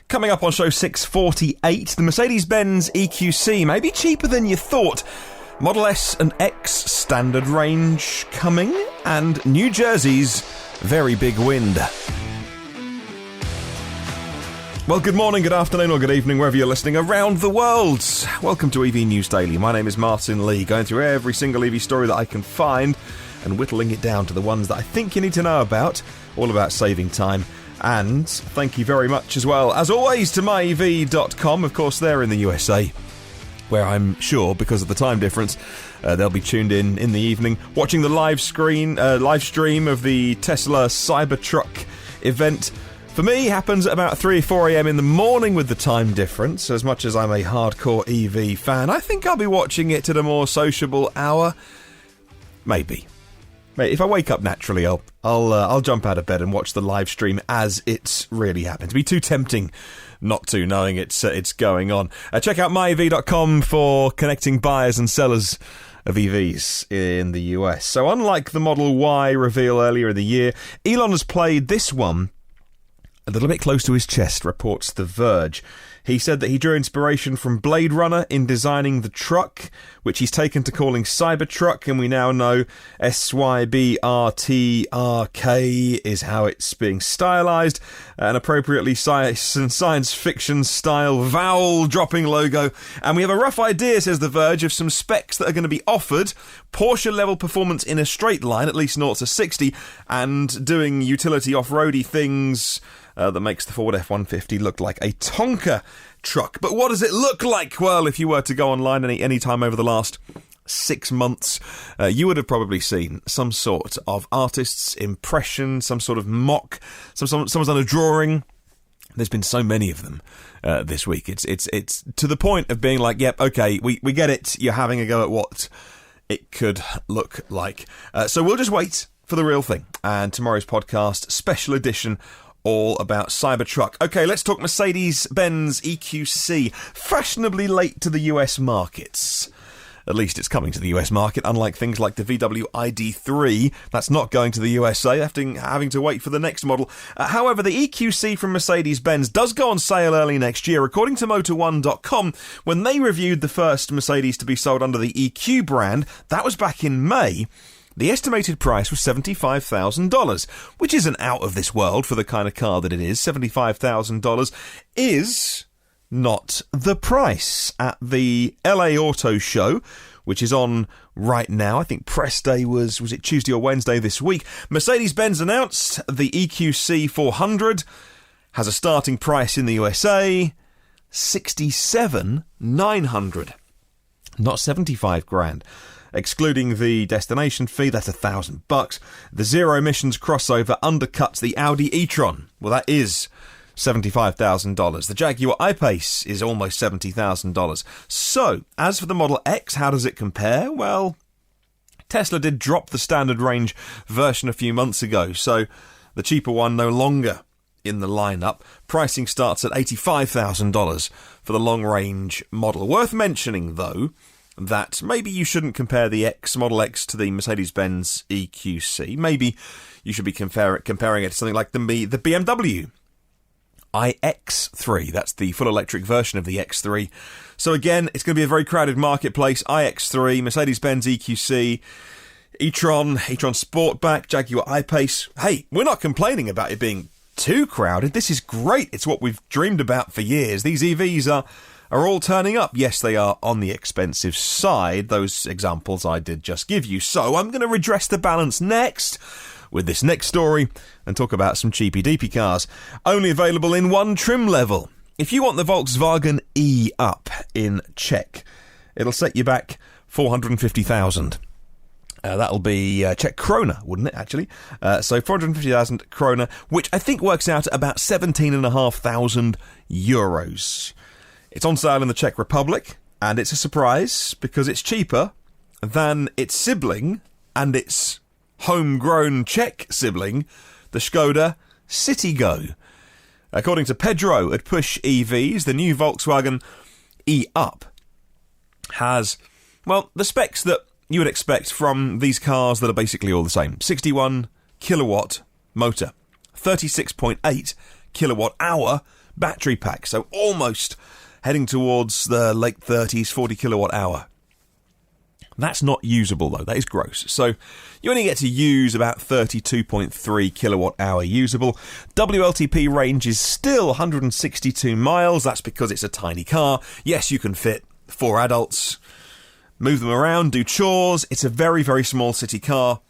Coming up on show 648, the Mercedes-Benz EQC may be cheaper than you thought. Model S and X standard range coming, and New Jersey's very big wind. Well, good morning, good afternoon, or good evening, wherever you're listening around the world. Welcome to EV News Daily. My name is Martyn Lee, going through every single EV story that I can find and whittling it down to the ones that I think you need to know about, all about saving time. And thank you very much as well, as always, to myev.com. Of course, they're in the USA, where I'm sure, because of the time difference, they'll be tuned in the evening, watching the live stream of the Tesla Cybertruck event. For me, happens at about 3 or 4 a.m. in the morning with the time difference. As much as I'm a hardcore EV fan, I think I'll be watching it at a more sociable hour. Maybe. If I wake up naturally, I'll jump out of bed and watch the live stream as it really happens. It'd be too tempting not to, knowing it's going on. Check out myev.com for connecting buyers and sellers of EVs in the US. So unlike the Model Y reveal earlier in the year, Elon has played this one a little bit close to his chest, reports The Verge. He said that he drew inspiration from Blade Runner in designing the truck, which he's taken to calling Cybertruck, and we now know Cybertruck is how it's being stylized, an appropriately science fiction style vowel-dropping logo. And we have a rough idea, says The Verge, of some specs that are going to be offered: Porsche-level performance in a straight line, at least 0 to 60, and doing utility off-roady things that makes the Ford F-150 look like a Tonka truck. But what does it look like? Well, if you were to go online any time over the last 6 months, you would have probably seen some sort of artist's impression, some sort of mock, someone's done a drawing. There's been so many of them this week. It's to the point of being like, yep, okay, we get it. You're having a go at what it could look like. So we'll just wait for the real thing. And tomorrow's podcast, special edition, all about Cybertruck. Okay, let's talk Mercedes-Benz EQC. Fashionably late to the US markets. At least it's coming to the US market, unlike things like the VW ID3. That's not going to the USA, having to wait for the next model. However, the EQC from Mercedes-Benz does go on sale early next year. According to Motor1.com, when they reviewed the first Mercedes to be sold under the EQ brand, that was back in May, the estimated price was $75,000, which isn't out of this world for the kind of car that it is. $75,000 is not the price. At the LA Auto Show, which is on right now, I think press day was it Tuesday or Wednesday this week, Mercedes-Benz announced the EQC 400 has a starting price in the USA, $67,900, not $75,000. Excluding the destination fee, that's $1,000. The zero emissions crossover undercuts the Audi e-tron. Well, that is $75,000. The Jaguar I-Pace is almost $70,000. So, as for the Model X, how does it compare? Well, Tesla did drop the standard range version a few months ago, so the cheaper one no longer in the lineup. Pricing starts at $85,000 for the long-range model. Worth mentioning, though, that maybe you shouldn't compare the Model X to the Mercedes-Benz EQC. Maybe you should be comparing it to something like the BMW iX3. That's the full electric version of the X3. So again, it's going to be a very crowded marketplace. iX3, Mercedes-Benz EQC, e-tron Sportback, Jaguar I-Pace. Hey, we're not complaining about it being too crowded. This is great. It's what we've dreamed about for years. These EVs are all turning up. Yes, they are on the expensive side, those examples I did just give you. So I'm going to redress the balance next with this next story and talk about some cheapy-deepy cars. Only available in one trim level. If you want the Volkswagen E-Up in Czech, it'll set you back $450,000. That'll be Czech krona, wouldn't it, actually? So 450,000 krona, which I think works out at about 17,500 euros. It's on sale in the Czech Republic, and it's a surprise because it's cheaper than its sibling and its homegrown Czech sibling, the Skoda Citigo. According to Pedro at Push EVs, the new Volkswagen E-Up has, well, the specs that you would expect from these cars that are basically all the same. 61 kilowatt motor, 36.8 kilowatt hour battery pack, so almost heading towards the late 30s, 40 kilowatt hour. That's not usable, though. That is gross. So you only get to use about 32.3 kilowatt hour usable. WLTP range is still 162 miles. That's because it's a tiny car. Yes, you can fit 4 adults, move them around, do chores. It's a very, very small city car.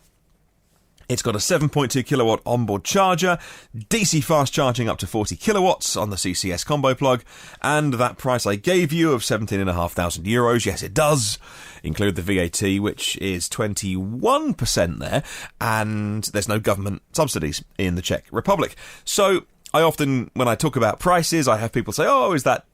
It's got a 7.2 kilowatt onboard charger, DC fast charging up to 40 kilowatts on the CCS combo plug, and that price I gave you of €17,500, yes it does include the VAT, which is 21% there, and there's no government subsidies in the Czech Republic. So I often, when I talk about prices, I have people say, oh, is that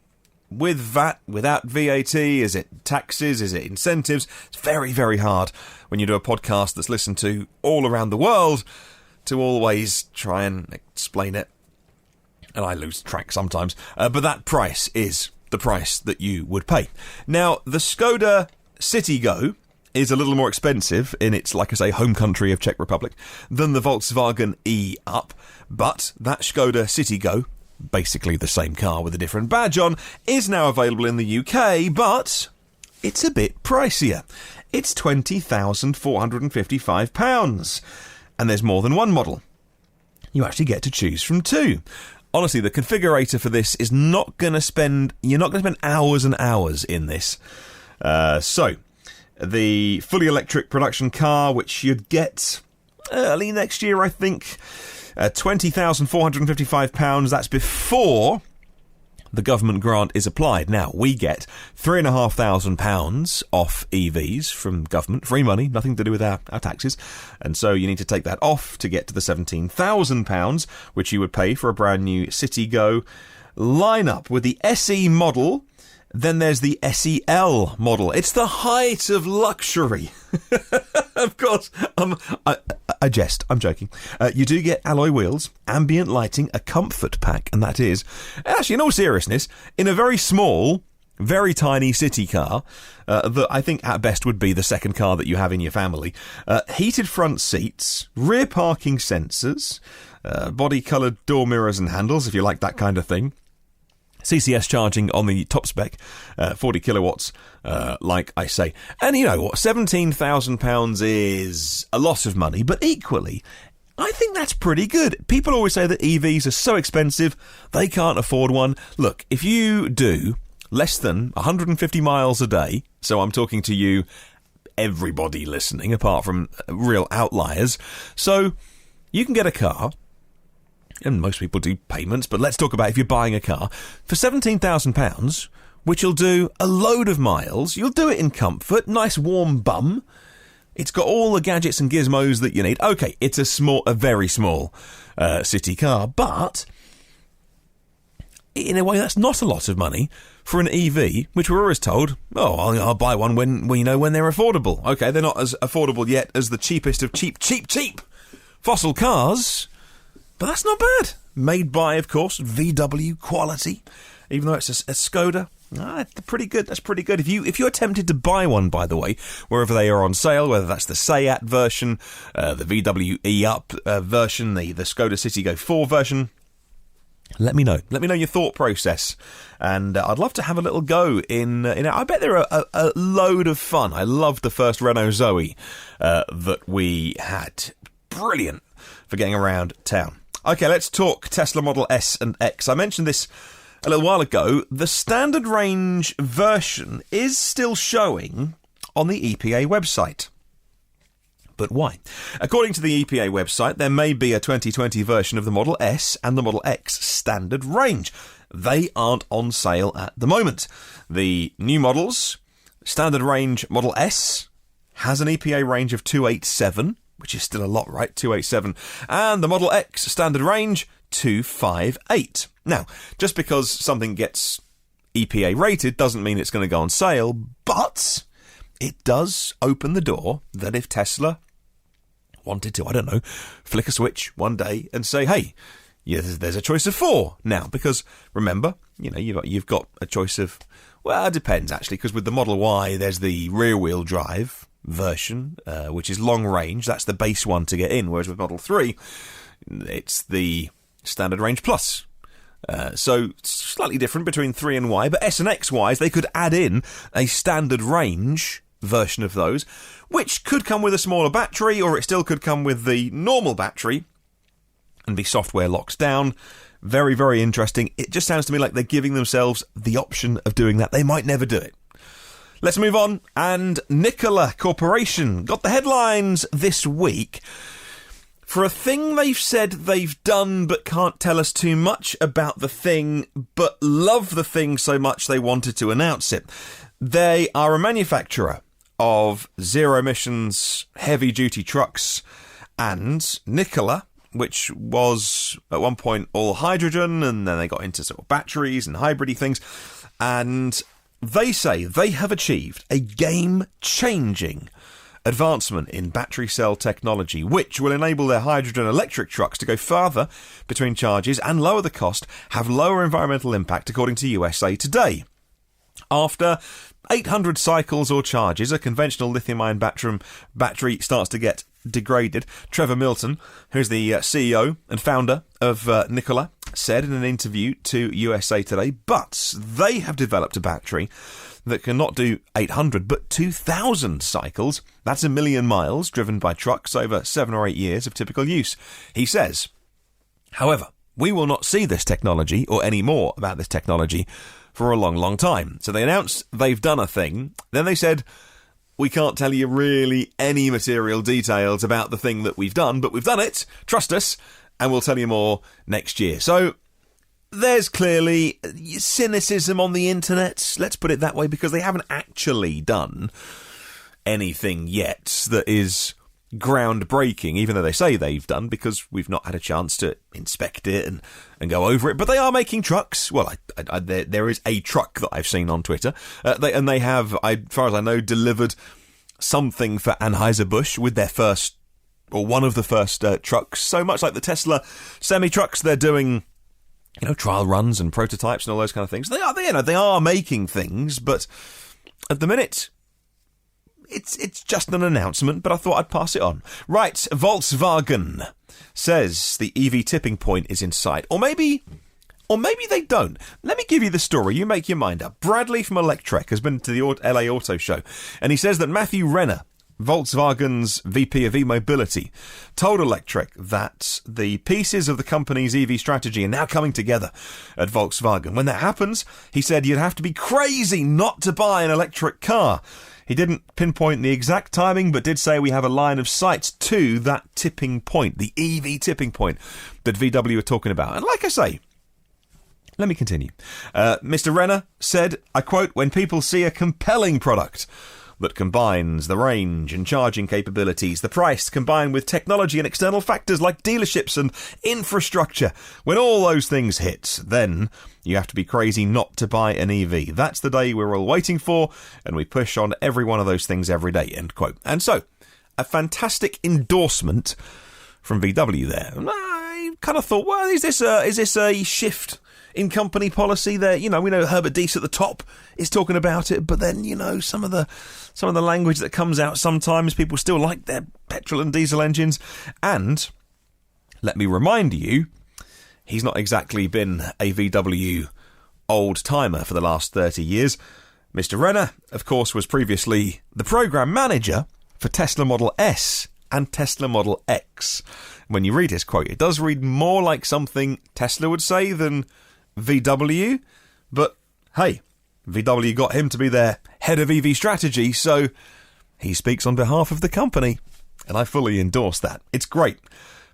with VAT, without VAT? Is it taxes? Is it incentives? It's very, very hard when you do a podcast that's listened to all around the world to always try and explain it. And I lose track sometimes. But that price is the price that you would pay. Now, the Skoda Citigo is a little more expensive in its, like I say, home country of Czech Republic than the Volkswagen E-Up. But that Skoda Citigo, basically the same car with a different badge on, is now available in the UK, but it's a bit pricier. It's £20,455, and there's more than one model. You actually get to choose from 2. Honestly, the configurator for this is you're not going to spend hours and hours in this. So, the fully electric production car, which you'd get early next year, I think, £20,455, that's before the government grant is applied. Now, we get £3,500 off EVs from government, free money, nothing to do with our taxes, and so you need to take that off to get to the £17,000, which you would pay for a brand new Citigo lineup with the SE model. Then there's the SEL model. It's the height of luxury. Of course, I jest. I'm joking. You do get alloy wheels, ambient lighting, a comfort pack, and that is, actually, in all seriousness, in a very small, very tiny city car, that I think at best would be the second car that you have in your family, heated front seats, rear parking sensors, body-coloured door mirrors and handles, if you like that kind of thing. CCS charging on the top spec, 40 kilowatts, like I say. And you know what, £17,000 is a lot of money, but equally, I think that's pretty good. People always say that EVs are so expensive, they can't afford one. Look, if you do less than 150 miles a day, so I'm talking to you, everybody listening, apart from real outliers, so you can get a car, and most people do payments, but let's talk about if you're buying a car for £17,000, which will do a load of miles. You'll do it in comfort, nice warm bum. It's got all the gadgets and gizmos that you need. Okay, it's a very small city car, but in a way that's not a lot of money for an EV, which we're always told, oh, I'll buy one when they're affordable. Okay, they're not as affordable yet as the cheapest of cheap fossil cars. But that's not bad. Made by, of course, VW quality. Even though it's a Skoda, it's pretty good. That's pretty good. If you're tempted to buy one, by the way, wherever they are on sale, whether that's the Seat version, the VW E-Up version, the Skoda Citigo 4 version, let me know. Let me know your thought process. And I'd love to have a little go in I bet they're a load of fun. I loved the first Renault Zoe that we had. Brilliant for getting around town. Okay, let's talk Tesla Model S and X. I mentioned this a little while ago. The standard range version is still showing on the EPA website. But why? According to the EPA website, there may be a 2020 version of the Model S and the Model X standard range. They aren't on sale at the moment. The new models, standard range Model S, has an EPA range of 287, which is still a lot, right? 287. And the Model X standard range, 258. Now, just because something gets EPA rated doesn't mean it's going to go on sale, but it does open the door that if Tesla wanted to, I don't know, flick a switch one day and say, hey, there's a choice of 4 now. Because remember, you've got a choice of, well, it depends actually, because with the Model Y, there's the rear-wheel drive version, which is long range. That's the base one to get in, whereas with Model 3, it's the standard range plus So slightly different between 3 and Y, but S and X wise, they could add in a standard range version of those, which could come with a smaller battery, or it still could come with the normal battery and be software locked down. Very, very interesting. It just sounds to me like they're giving themselves the option of doing that. They might never do it. Let's move on. And Nikola Corporation got the headlines this week for a thing they've said they've done but can't tell us too much about the thing, but love the thing so much they wanted to announce it. They are a manufacturer of zero-emissions heavy-duty trucks, and Nikola, which was at one point all hydrogen, and then they got into sort of batteries and hybrid-y things, and they say they have achieved a game-changing advancement in battery cell technology, which will enable their hydrogen electric trucks to go farther between charges and lower the cost, have lower environmental impact, according to USA Today. After 800 cycles or charges, a conventional lithium-ion battery starts to get degraded. Trevor Milton, who's the CEO and founder of Nikola, said in an interview to USA Today, but they have developed a battery that can not do 800 but 2,000 cycles. That's 1 million miles driven by trucks over 7 or 8 years of typical use. He says, however, we will not see this technology or any more about this technology for a long, long time. So they announced they've done a thing. Then they said, we can't tell you really any material details about the thing that we've done, but we've done it. Trust us, and we'll tell you more next year. So there's clearly cynicism on the internet, let's put it that way, because they haven't actually done anything yet that is groundbreaking, even though they say they've done, because we've not had a chance to inspect it and go over it. But they are making trucks. Well, there is a truck that I've seen on Twitter. They have, as far as I know, delivered something for Anheuser-Busch with their first, or one of the first trucks. So much like the Tesla semi-trucks, they're doing, trial runs and prototypes and all those kind of things. They are making things, but at the minute, it's just an announcement, but I thought I'd pass it on. Right, Volkswagen says the EV tipping point is in sight. Or maybe they don't. Let me give you the story. You make your mind up. Bradley from Electrek has been to the LA Auto Show, and he says that Matthew Renner, Volkswagen's VP of e-mobility, told Electrek that the pieces of the company's EV strategy are now coming together at Volkswagen. When that happens, he said you'd have to be crazy not to buy an electric car. He didn't pinpoint the exact timing, but did say we have a line of sight to that tipping point, the EV tipping point that VW are talking about. And like I say, let me continue. Mr. Renner said, I quote, when people see a compelling product that combines the range and charging capabilities, the price combined with technology and external factors like dealerships and infrastructure, when all those things hit, then you have to be crazy not to buy an EV. That's the day we're all waiting for, and we push on every one of those things every day, end quote. And so, a fantastic endorsement from VW there. And I kind of thought, well, is this a shift in company policy there? We know Herbert Diess at the top is talking about it, but then, some of the language that comes out sometimes, people still like their petrol and diesel engines. And let me remind you, he's not exactly been a VW old-timer for the last 30 years. Mr. Renner, of course, was previously the program manager for Tesla Model S and Tesla Model X. When you read his quote, it does read more like something Tesla would say than VW, but hey, VW got him to be their head of EV strategy, so he speaks on behalf of the company, and I fully endorse that. It's great.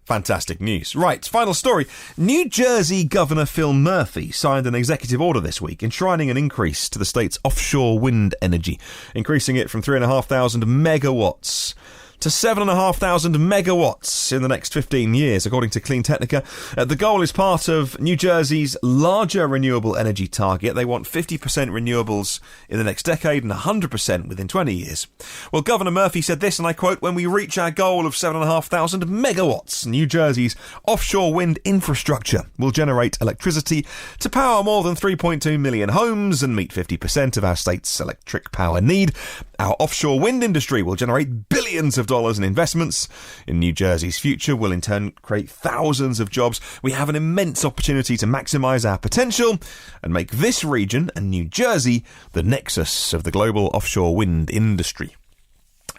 Fantastic news. Right, final story. New Jersey Governor Phil Murphy signed an executive order this week enshrining an increase to the state's offshore wind energy, increasing it from 3,500 megawatts to 7,500 megawatts in the next 15 years, according to Clean Technica. The goal is part of New Jersey's larger renewable energy target. They want 50% renewables in the next decade and 100% within 20 years. Well, Governor Murphy said this, and I quote, when we reach our goal of 7,500 megawatts, New Jersey's offshore wind infrastructure will generate electricity to power more than 3.2 million homes and meet 50% of our state's electric power need. Our offshore wind industry will generate billions of dollars in investments. In New Jersey's future will in turn create thousands of jobs. We have an immense opportunity to maximise our potential and make this region and New Jersey the nexus of the global offshore wind industry.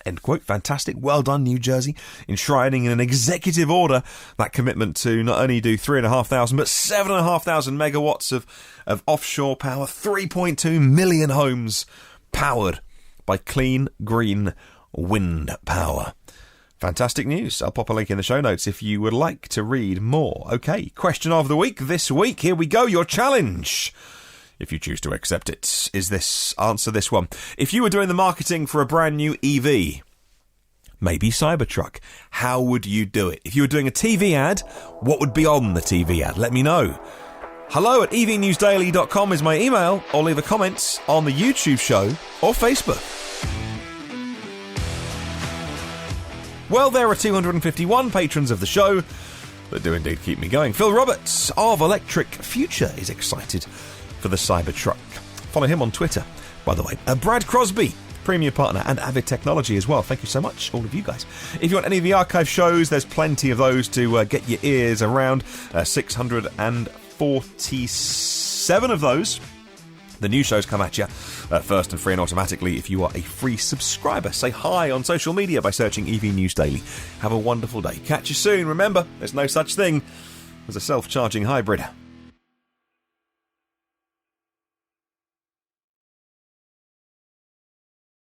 End quote. Fantastic. Well done, New Jersey, enshrining in an executive order that commitment to not only do 3,500 but 7,500 megawatts of offshore power, 3.2 million homes powered by clean, green wind power. Fantastic news. I'll pop a link in the show notes if you would like to read more. Okay, question of the week this week. Here we go. Your challenge, if you choose to accept it, is this. Answer this one. If you were doing the marketing for a brand new EV, maybe Cybertruck, how would you do it? If you were doing a TV ad, what would be on the TV ad? Let me know. hello@evnewsdaily.com is my email, or leave a comment on the YouTube show or Facebook. Well, there are 251 patrons of the show that do indeed keep me going. Phil Roberts of Electric Future is excited for the Cybertruck. Follow him on Twitter, by the way. Brad Crosby, Premier Partner and Avid Technology as well. Thank you so much, all of you guys. If you want any of the archive shows, there's plenty of those to get your ears around. 647 of those. The new shows come at you first and free and automatically if you are a free subscriber. Say hi on social media by searching EV News Daily. Have a wonderful day. Catch you soon. Remember, there's no such thing as a self-charging hybrid.